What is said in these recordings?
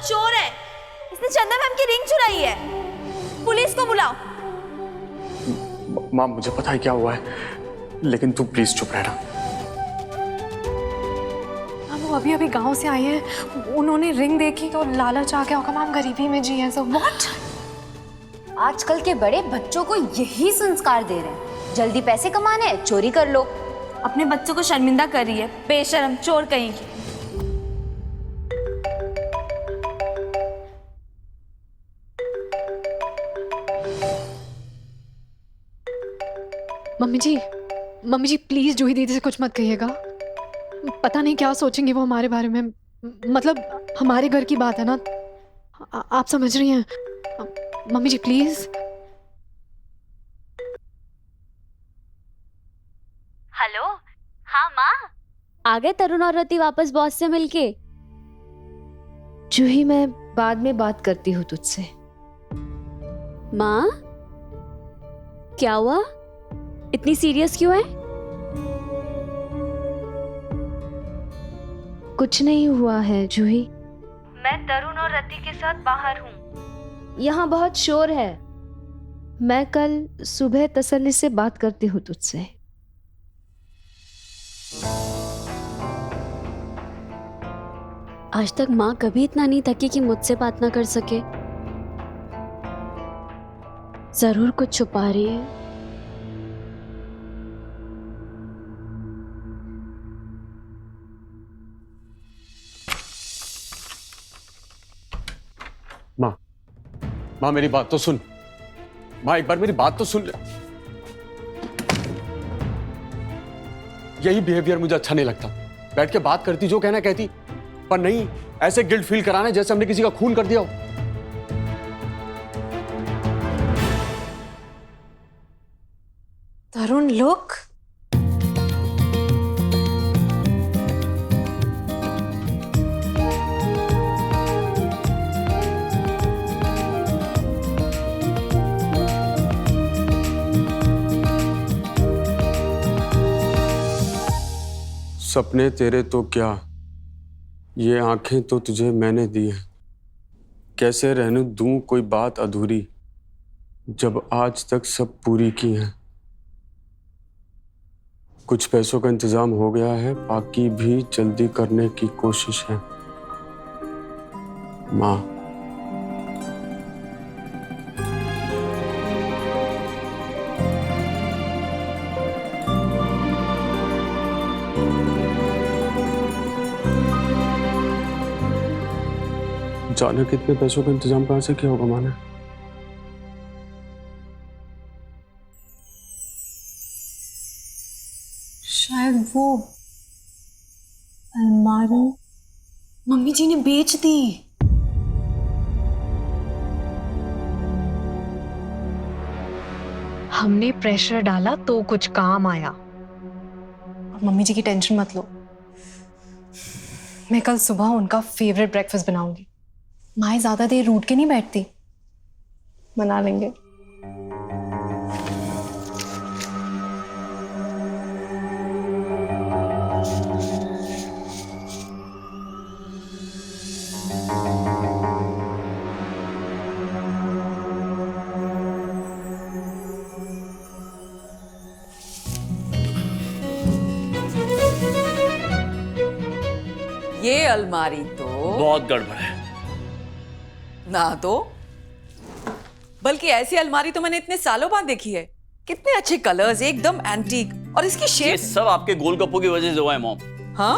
चोर है, इसने चंदा मैम की रिंग चुराई है। पुलिस को बुलाओ। माँ मुझे पता है क्या हुआ है, लेकिन तू प्लीज चुप रहना। वो अभी अभी गांव से आए हैं, उन्होंने रिंग देखी तो लालच आ गया होगा। मैम गरीबी में जी है सब। व्हाट? आजकल के बड़े बच्चों को यही संस्कार दे रहे हैं, जल्दी पैसे कमाने हैं, चोरी कर लो। अपने बच्चों को शर्मिंदा कर रही है, बेशरम चोर कहीं की। मम्मी जी प्लीज जूही दीदी से कुछ मत कहिएगा। पता नहीं क्या सोचेंगे वो हमारे बारे में। मतलब हमारे घर की बात है ना, आप समझ रही हैं। Mummy ji please. हेलो, हाँ माँ। आ गए तरुण और रति वापस बॉस से मिलके? जूही मैं बाद में बात करती हूँ तुझसे। माँ क्या हुआ, इतनी सीरियस क्यों है? कुछ नहीं हुआ है जूही। मैं तरुण और रति के साथ बाहर हूँ। यहाँ बहुत शोर है। मैं कल सुबह तसल्ली से बात करती हूँ तुझसे। आज तक माँ कभी इतना नहीं थकी कि मुझसे बात ना कर सके। जरूर कुछ छुपा रही है। माँ मेरी बात तो सुन। माँ एक बार मेरी बात तो सुन। यही बिहेवियर मुझे अच्छा नहीं लगता। बैठ के बात करती, जो कहना कहती, पर नहीं ऐसे गिल्ट फील कराना जैसे हमने किसी का खून कर दिया हो। तरुण लुक। सपने तेरे तो क्या, ये आंखें तो तुझे मैंने दी हैं। कैसे रहने दूं कोई बात अधूरी, जब आज तक सब पूरी की हैं। कुछ पैसों का इंतजाम हो गया है, बाकी भी जल्दी करने की कोशिश है। माँ जाने कितने पैसों का इंतजाम कहां से किया होगा माँ ने। शायद वो अलमारी मम्मी जी ने बेच दी। हमने प्रेशर डाला तो कुछ काम आया। मम्मी जी की टेंशन मत लो, मैं कल सुबह उनका फेवरेट ब्रेकफास्ट बनाऊंगी। माए ज्यादा देर रूठ के नहीं बैठती, बना लेंगे। ये अलमारी तो बहुत गड़बड़ है ना, तो बल्कि ऐसी अलमारी तो मैंने इतने सालों बाद देखी है। कितने अच्छे कलर्स, एकदम एंटीक, और इसकी ये शेप। सब आपके गोलगप्पों की वजह से हुआ है मॉम। हाँ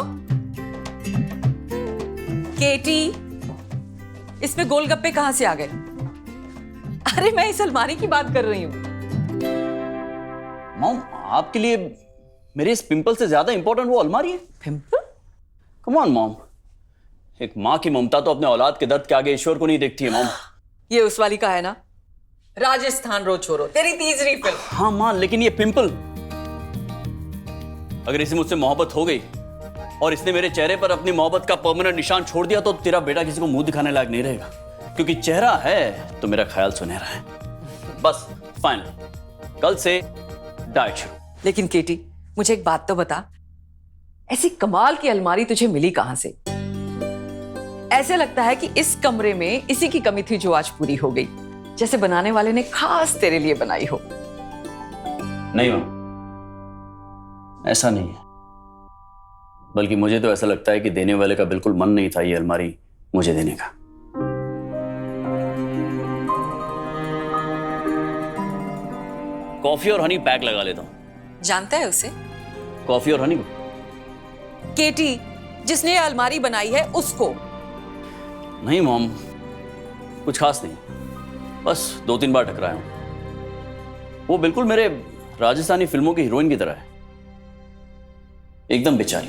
केटी, इसमें गोलगप्पे कहां से आ गए? अरे मैं इस अलमारी की बात कर रही हूँ। मॉम आपके लिए मेरे इस पिंपल से ज्यादा इंपॉर्टेंट वो अलमारी है। पिंपल? कम ऑन मॉम, एक माँ की ममता तो अपने औलाद के दर्द के आगे ईश्वर को नहीं देखती है मॉम। ये उस वाली का है ना, राजस्थान रो छोरो, तेरी तीसरी फिल्म। हाँ माँ, लेकिन ये पिंपल, अगर इसे मुझसे मोहब्बत हो गई और इसने मेरे चेहरे पर अपनी मोहब्बत का परमानेंट निशान छोड़ दिया तो तेरा बेटा किसी को मुंह दिखाने लायक नहीं रहेगा, क्योंकि चेहरा है तो मेरा ख्याल सुनहरा है। बस फाइनल, कल से डाइट शुरू। लेकिन केटी मुझे एक बात तो बता, ऐसी कमाल की अलमारी तुझे मिली कहां से? ऐसे लगता है कि इस कमरे में इसी की कमी थी जो आज पूरी हो गई, जैसे बनाने वाले ने खास तेरे लिए बनाई हो। नहीं मैम, ऐसा नहीं है। बल्कि मुझे तो ऐसा लगता है कि देने वाले का बिल्कुल मन नहीं था ये अलमारी मुझे देने का। कॉफी और हनी पैक लगा लेता हूं। जानता है उसे? कॉफी और हनी को? केटी, जिसने ये अलमारी बनाई है उसको। नहीं मॉम, कुछ खास नहीं, बस 2-3 बार टकराया हूं। वो बिल्कुल मेरे राजस्थानी फिल्मों की हीरोइन की तरह है, एकदम बेचारी।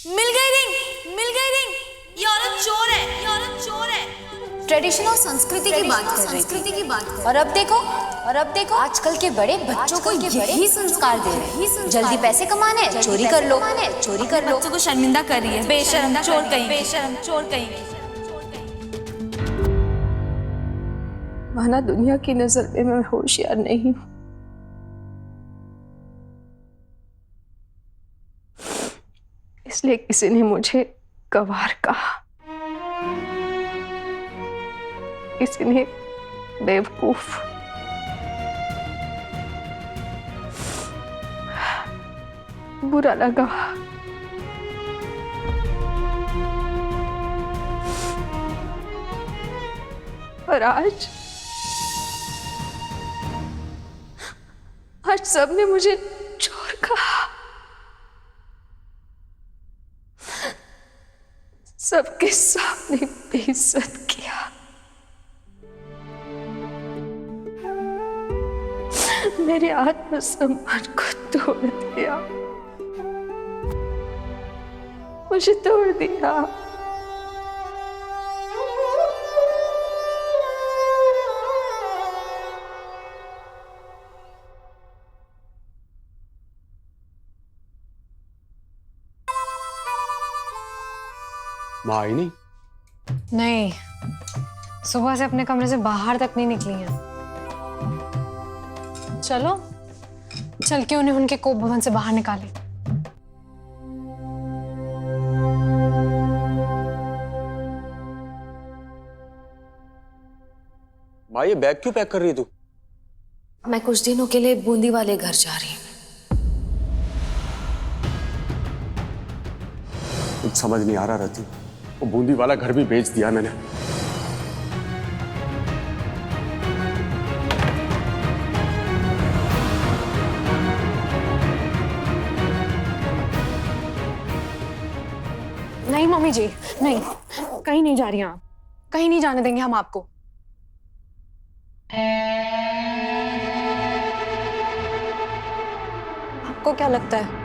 मिल गई रिंग, मिल गई रिंग। ये औरत चोर है, ये औरत चोर है। ट्रेडिशन और संस्कृति की बात कर रही थी। और अब देखो आजकल के बड़े बच्चों को यही संस्कार दे रहे हैं। जल्दी पैसे कमाने, चोरी कर लो। बच्चों को शर्मिंदा कर रही है, बेशरम चोर कहीं। माना दुनिया की नजर में मैं होशियार नहीं हूं, इसलिए किसी ने मुझे गवार कहा, किसी ने बेवकूफ। बुरा लगा। और आज सबने मुझे चोर कहा। सबके सामने बेइज्जत किया। मेरे आत्मसम्मान को तोड़ दिया, मुझे तोड़ दिया। माँ आई नहीं? नहीं, सुबह से अपने कमरे से बाहर तक नहीं निकली हैं। चलो चल के उन्हें उनके कोप भवन से बाहर निकाले। माँ ये बैग क्यों पैक कर रही है तू? मैं कुछ दिनों के लिए बूंदी वाले घर जा रही हूँ। कुछ समझ नहीं आ रहा रहती, वो बूंदी वाला घर भी बेच दिया मैंने। नहीं मम्मी जी, नहीं, कहीं नहीं जा रही आप, कहीं नहीं जाने देंगे हम आपको। आपको क्या लगता है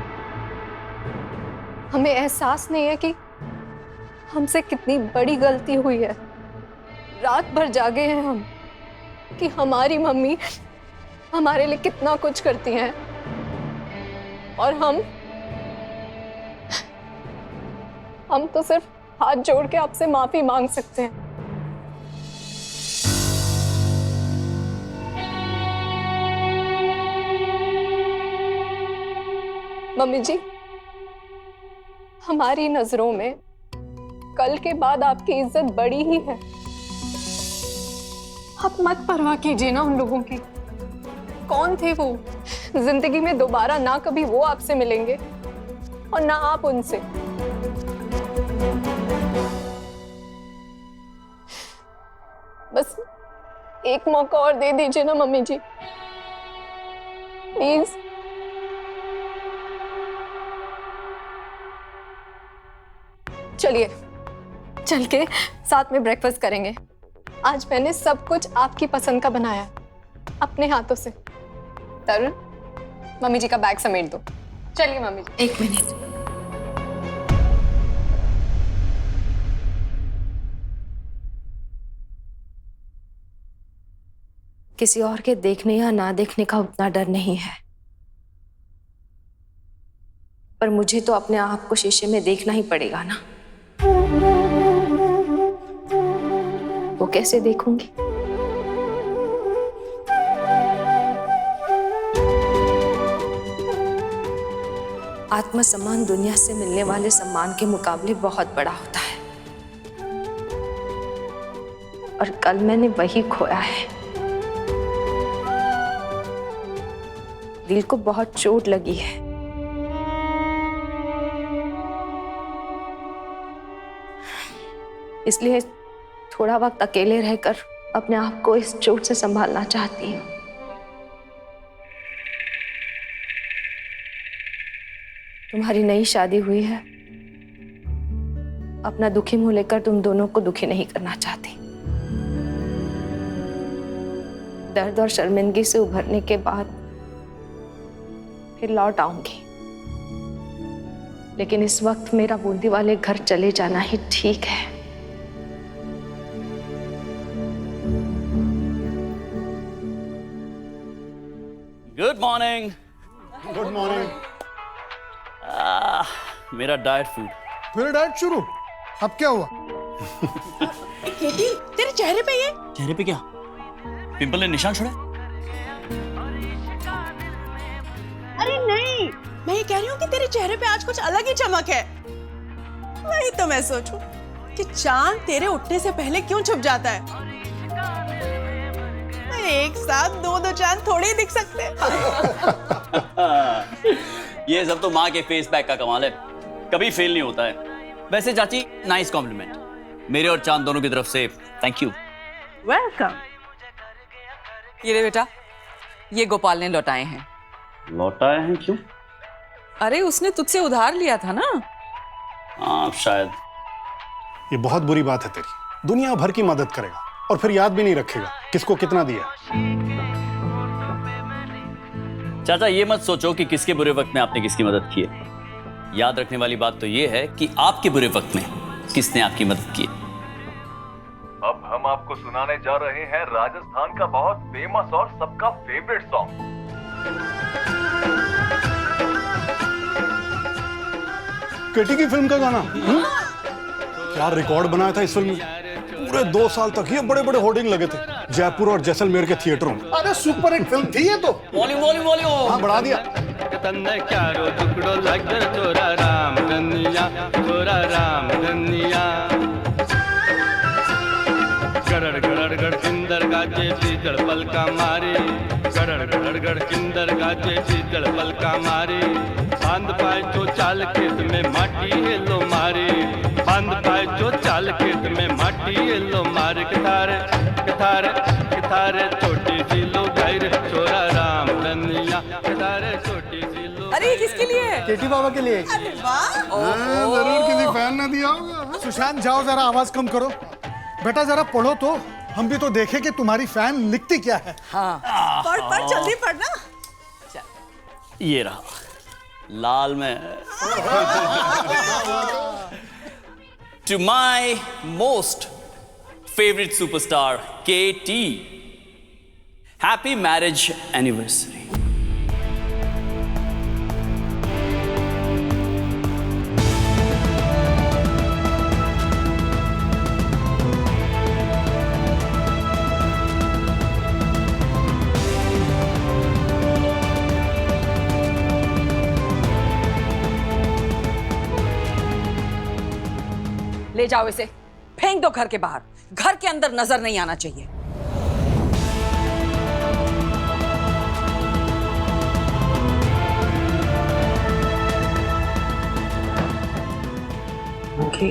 हमें एहसास नहीं है कि हमसे कितनी बड़ी गलती हुई है? रात भर जागे हैं हम कि हमारी मम्मी हमारे लिए कितना कुछ करती हैं, और हम तो सिर्फ हाथ जोड़ के आपसे माफी मांग सकते हैं। मम्मी जी, हमारी नजरों में कल के बाद आपकी इज्जत बड़ी ही है। आप मत परवाह कीजिए ना उन लोगों की। कौन थे वो? जिंदगी में दोबारा ना कभी वो आपसे मिलेंगे और ना आप उनसे। बस एक मौका और दे दीजिए ना मम्मी जी, प्लीज। चलिए चल के साथ में ब्रेकफास्ट करेंगे। आज मैंने सब कुछ आपकी पसंद का बनाया अपने हाथों से। तरुण, मम्मी जी का बैग समेट दो। चलिए मम्मी जी। एक मिनट। किसी और के देखने या ना देखने का उतना डर नहीं है, पर मुझे तो अपने आप को शीशे में देखना ही पड़ेगा ना। वो कैसे देखूंगी? आत्मसम्मान दुनिया से मिलने वाले सम्मान के मुकाबले बहुत बड़ा होता है, और कल मैंने वही खोया है। दिल को बहुत चोट लगी है। इसलिए थोड़ा वक्त अकेले रहकर अपने आप को इस चोट से संभालना चाहती हूँ। तुम्हारी नई शादी हुई है, अपना दुखी मुंह लेकर तुम दोनों को दुखी नहीं करना चाहती। दर्द और शर्मिंदगी से उभरने के बाद फिर लौट आऊंगी, लेकिन इस वक्त मेरा बूंदी वाले घर चले जाना ही ठीक है। Good morning. Good morning. मेरा डाइट फूड। फिर डाइट शुरू? अब क्या हुआ? केटी, तेरे चेहरे पे ये चेहरे पे क्या पिंपल ने निशान छोड़ा? अरे नहीं, मैं ये कह रही हूँ कि तेरे चेहरे पे आज कुछ अलग ही चमक है। वही तो मैं सोचूं कि चांद तेरे उठने से पहले क्यों छुप जाता है। एक साथ दो चांद थोड़े ही दिख सकते हैं। ये सब तो माँ के फेस पैक का कमाल है, कभी फेल नहीं होता है। वैसे चाची, नाइस कॉम्प्लीमेंट, मेरे और चांद दोनों की तरफ से थैंक यू। वेलकम। ये ले बेटा, ये गोपाल ने लौटाए हैं। लौटाए हैं क्यों? अरे उसने तुझसे उधार लिया था ना। हाँ शायद। ये बहुत बुरी बात है तेरी। दुनिया भर की मदद करेगा और फिर याद भी नहीं रखेगा किसको कितना दिया। चाचा ये मत सोचो कि किसके बुरे वक्त में आपने किसकी मदद की है। याद रखने वाली बात तो ये है कि आपके बुरे वक्त में किसने आपकी मदद की है। अब हम आपको सुनाने जा रहे हैं राजस्थान का बहुत फेमस और सबका फेवरेट सॉन्ग। केटी की फिल्म का गाना। क्या रिकॉर्ड बनाया था इस फिल्म में। पूरे 2 साल तक ये बड़े बड़े होर्डिंग लगे थे जयपुर और जैसलमेर के थिएटरों में। अरे सुपर हिट फिल्म थी ये तो। Volume volume volume. हाँ बढ़ा दिया। गड़ गड़ गड़ किंदर गाजे सीजड़ पलका मारे, गड़ गड़ गड़ किंदर गाजे सीजड़ पलका मारे। बांध पाए तो चाल खेत में माटी हेलो मारे, बांध पाए तो चाल खेत में माटी हेलो मारे। कितारे कितारे कितारे छोटी सी लो गैर छोरा राम धनिया, कितारे छोटी सी लो। अरे ये किसके लिए है? केटी बाबा के लिए। अरे वाह। जरूर किसी फैन ने दिया होगा। सुशांत जाओ जरा आवाज कम करो। बेटा जरा पढ़ो तो, हम भी तो देखें कि तुम्हारी फैन लिखती क्या है। हाँ पढ़ जल्दी पढ़ना। ये रहा लाल में। To my most favourite superstar KT, happy marriage anniversary. ले जाओ इसे, फेंक दो घर के बाहर। घर के अंदर नजर नहीं आना चाहिए। ओके।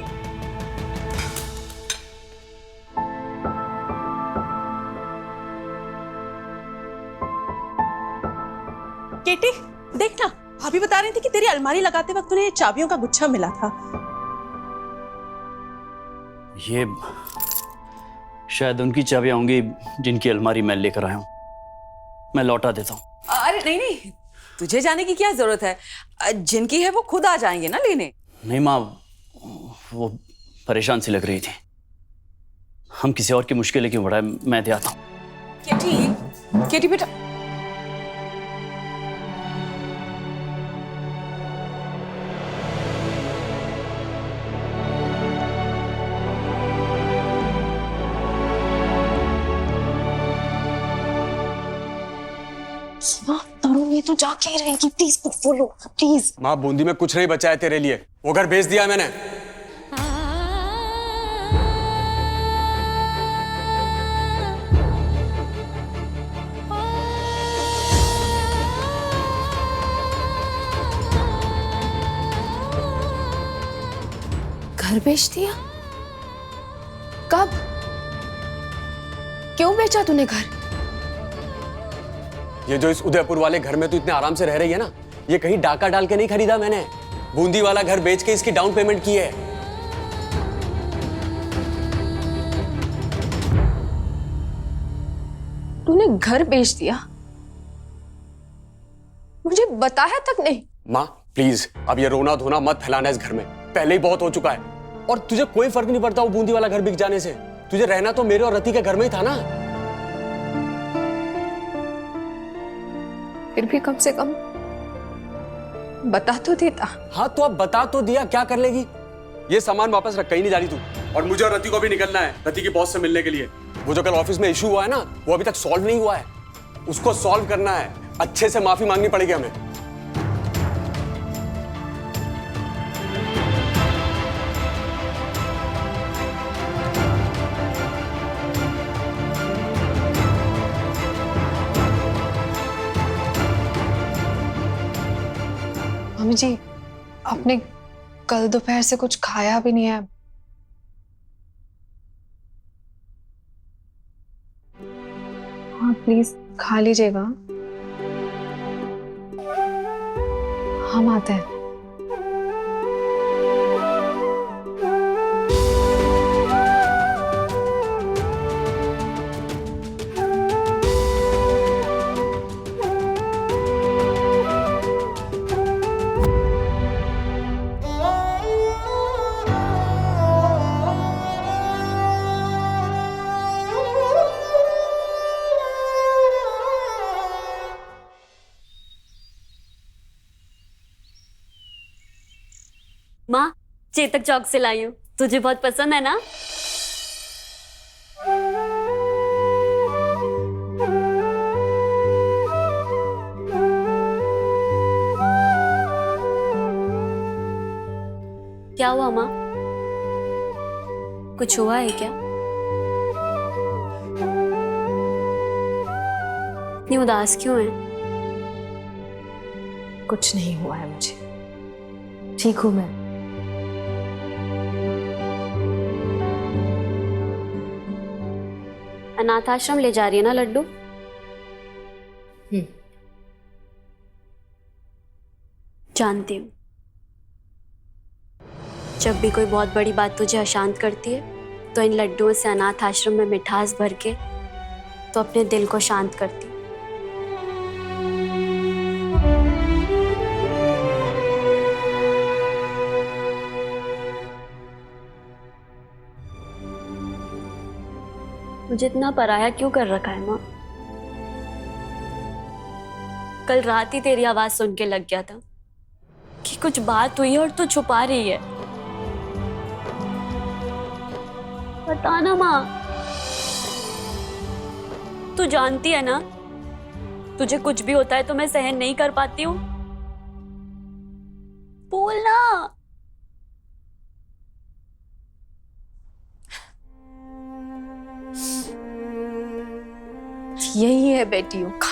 केटी देखना, भाभी बता रही थी कि तेरी अलमारी लगाते वक्त उन्हें चाबियों का गुच्छा मिला था। ये शायद उनकी चाबियां होंगी जिनकी अलमारी मैं लेकर आया हूं। मैं लौटा देता हूं। अरे नहीं नहीं, तुझे जाने की क्या जरूरत है। जिनकी है वो खुद आ जाएंगे ना लेने। नहीं माँ, वो परेशान सी लग रही थी। हम किसी और की मुश्किलें क्यों बढ़ाए, मैं दे आता हूं। केटी, केटी बेटा। सुना, तरुण ये तू जाके ही रहेगी, प्लीज बोलो प्लीज। माँ, बूंदी में कुछ नहीं बचा है तेरे लिए, वो घर बेच दिया मैंने। घर बेच दिया? कब? क्यों बेचा तूने घर? ये जो इस उदयपुर वाले घर में तू इतने आराम से रह रही है ना, ये कहीं डाका डाल के नहीं खरीदा मैंने। बूंदी वाला घर बेच के इसकी डाउन पेमेंट की है। तूने घर बेच दिया? मुझे बताया तक नहीं। माँ प्लीज, अब ये रोना धोना मत फैलाना इस घर में, पहले ही बहुत हो चुका है। और तुझे कोई फर्क नहीं पड़ता वो बूंदी वाला घर बिक जाने से। तुझे रहना तो मेरे और रति के घर में ही था ना। फिर भी कम से कम बता तो देता। हाँ तो अब बता तो दिया, क्या कर लेगी? ये सामान वापस रख, कहीं नहीं जा रही तू। और मुझे और रति को भी निकलना है, रति की बॉस से मिलने के लिए। वो जो कल ऑफिस में इशू हुआ है ना, वो अभी तक सॉल्व नहीं हुआ है, उसको सॉल्व करना है। अच्छे से माफी मांगनी पड़ेगी हमें। मम्मी जी, आपने कल दोपहर से कुछ खाया भी नहीं है। हाँ प्लीज खा लीजिएगा, हम आते हैं। माँ, चेतक चौक से लाई हूँ, तुझे बहुत पसंद है ना? क्या हुआ माँ? कुछ हुआ है क्या? इतनी उदास क्यों है? कुछ नहीं हुआ है मुझे, ठीक हूं मैं। अनाथ आश्रम ले जा रही है ना लड्डू? जानती हूँ, जब भी कोई बहुत बड़ी बात तुझे अशांत करती है तो इन लड्डुओं से अनाथ आश्रम में मिठास भर के तो अपने दिल को शांत करती। मुझे इतना पराया क्यों कर रखा है माँ? कल रात ही तेरी आवाज सुन के लग गया था कि कुछ बात हुई है और तू छुपा रही है। बता ना माँ, तू जानती है ना तुझे कुछ भी होता है तो मैं सहन नहीं कर पाती हूँ। बोल ना। यही है बेटियों का,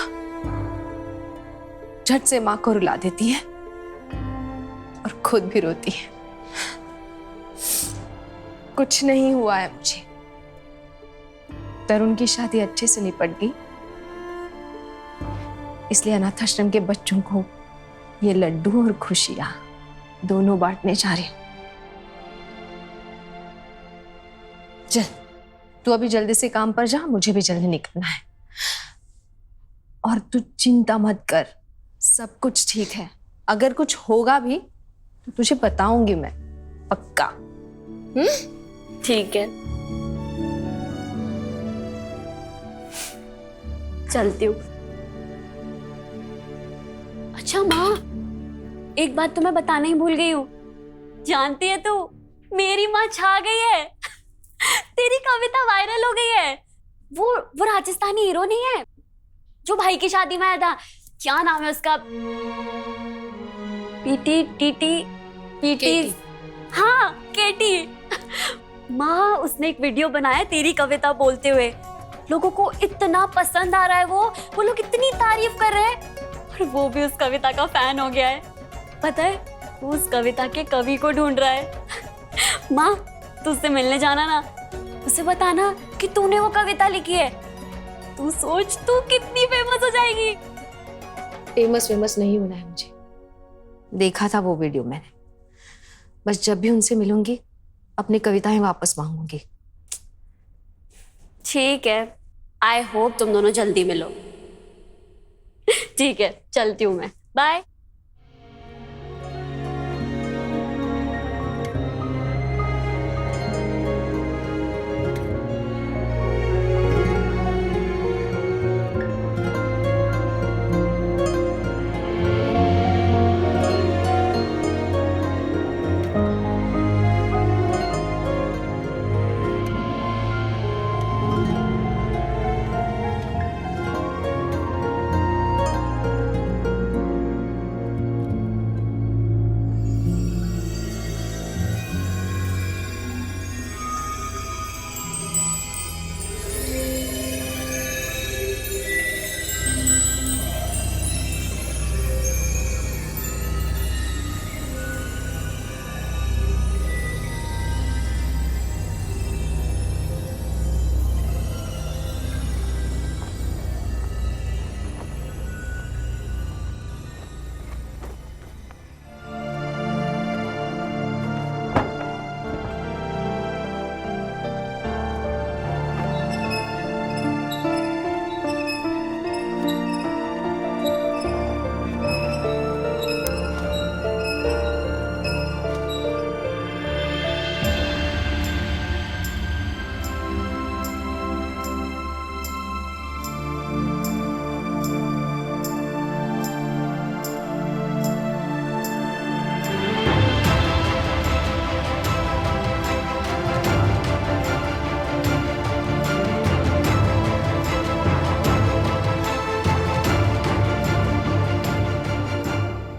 झट से माँ को रुला देती है और खुद भी रोती है। कुछ नहीं हुआ है मुझे। तरुण की शादी अच्छे से निपट गई, इसलिए अनाथ आश्रम के बच्चों को ये लड्डू और खुशियां दोनों बांटने जा रही हूं। चल तू अभी जल्दी से काम पर जा, मुझे भी जल्दी निकलना है। और तू चिंता मत कर, सब कुछ ठीक है। अगर कुछ होगा भी तो तुझे बताऊंगी मैं, पक्का। ठीक है, चलती हूँ। अच्छा माँ, एक बात तो मैं बताना ही भूल गई हूँ। जानती है तू, मेरी माँ छा गई है। तेरी कविता वायरल हो गई है। वो राजस्थानी हीरो नहीं है जो भाई की शादी में आया था, क्या नाम है उसका, पीटी टीटी पीटी, हाँ केटी। माँ उसने एक वीडियो बनाया तेरी कविता बोलते हुए, लोगों को इतना पसंद आ रहा है, वो लोग इतनी तारीफ कर रहे हैं और वो भी उस कविता का फैन हो गया है। पता है वो उस कविता के कवि को ढूंढ रहा है। माँ तू उससे मिलने जाना ना, उसे बताना कि तूने वो कविता लिखी है। तू सोच तू कितनी फेमस हो जाएगी। फेमस नहीं होना है मुझे, देखा था वो वीडियो मैंने। बस जब भी उनसे मिलूंगी अपनी कविताएं वापस मांगूंगी। ठीक है, आई होप तुम दोनों जल्दी मिलो। ठीक है, चलती हूँ मैं, बाय।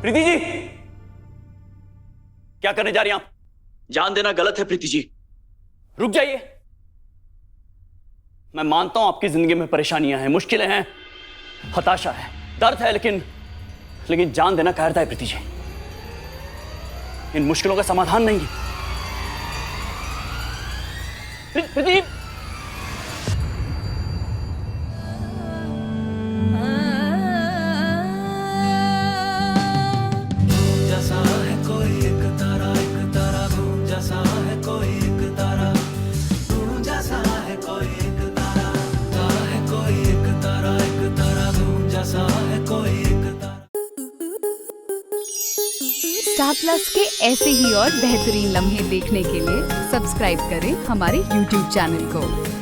प्रीति जी, क्या करने जा रही हैं आप? जान देना गलत है प्रीति जी, रुक जाइए। मैं मानता हूं आपकी जिंदगी में परेशानियां हैं, मुश्किलें हैं, हताशा है, दर्द है, लेकिन जान देना कायरता है प्रीति जी। इन मुश्किलों का समाधान नहीं है प्रीति जी। स्टार प्लस के ऐसे ही और बेहतरीन लम्हे देखने के लिए सब्सक्राइब करें हमारे YouTube चैनल को।